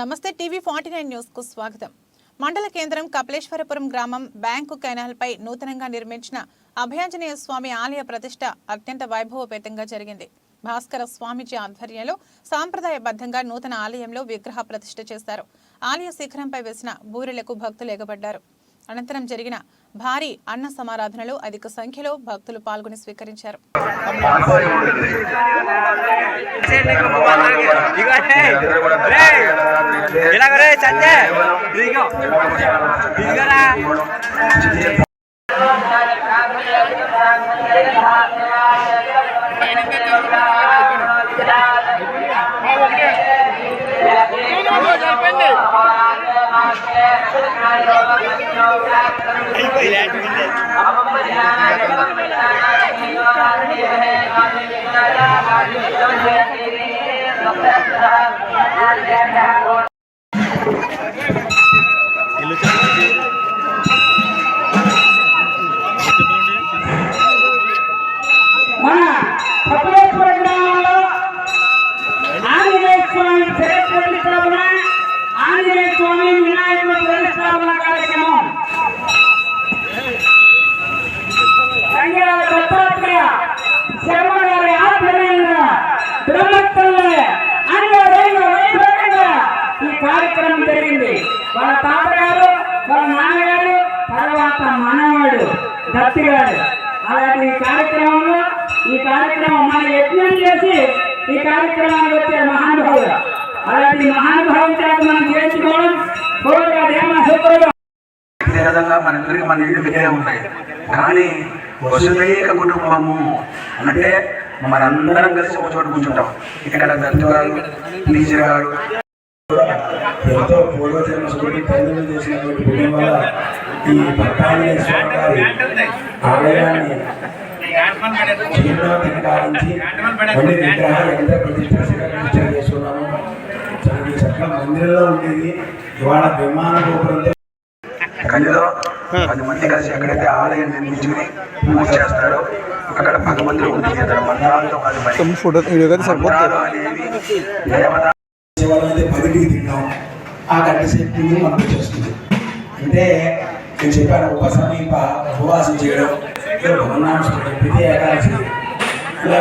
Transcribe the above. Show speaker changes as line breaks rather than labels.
నమస్తే TV 49 news కు స్వాగతం. మండల కేంద్రం కపిలేశ్వరపురం గ్రామం బ్యాంకు కెనాల్ పై నూతనంగా నిర్మించిన అభయాంజనేయ స్వామి ఆలయ ప్రతిష్ట అత్యంత వైభవపేతంగా జరిగింది. భాస్కర స్వామిజీ ఆధ్వర్యంలో సాంప్రదాయబద్ధంగా నూతన ఆలయంలో విగ్రహ ప్రతిష్ఠ చేశారు. ఆలయ శిఖరంపై వేసిన బూరెలకు భక్తులు ఎగబడ్డారు. అనంతరం జరిగిన భారీ అన్న సమారాధనలో అధిక సంఖ్యలో భక్తులు పాల్గొని స్వీకరించారు.
మన కపిలేశ్వర గ్రామంలో ఆంజనేయ స్వామి ప్రతిష్టాపన, ఆంజనేయ స్వామి వినాయకుల ప్రతిష్టాపన కార్యక్రమం సంగీత దత్తాత్రేయ శర్మ గారి ఆధ్వర్యంలో ధర్మస్థలంలో వైభవంగా ఈ కార్యక్రమం జరిగింది. వాళ్ళ తాతగారు, వాళ్ళ నాన్నగారు, తర్వాత మనవాడు దత్తి గారు. అలాంటి ఈ కార్యక్రమం మన యజ్ఞం చేసి ఈ కార్యక్రమానికి వచ్చే మహానుభావులు. అలాంటి మహానుభావం చేత మనం చేర్చుకోవడం
మన ఇల్లు వేరే ఉన్నాయి. కానీ వసుదైక కుటుంబము అంటే మనందరం కలిసి ఒక చోట కూర్చుంటాం. ఇక్కడ దత్తుగారు, టీచర్ గారు
ఎంతో పూర్వజన్మ స్మృతి తల్లిని చేసినటువంటి పుణ్యం వల్ల ఈ భక్తాంజనేయ స్వామి గారి ఆలయాన్ని జీర్ణోద్ధరణ కావించి కొన్ని విగ్రహాలు ఎంత ప్రతిష్ట చేస్తున్నాము. చాలా చక్కగా మందిరంలో ఉండేది ఇవాళ విమాన గోపురంతో
గదిలో 10 మంది కలిసి ఎక్కడైతే ఆలయం నిర్మించుకుని పూజ చేస్తారో అక్కడ భగవంతుడు మంత్రాలతో
శివాలయం 10కి తిన్నాం. ఆ గంట సేపు మనకు వచ్చేస్తుంది. అంటే నేను చెప్పాను ఉపవాసం చేయడం, భవనాంశం, ప్రతి ఏకాదశి ఇలా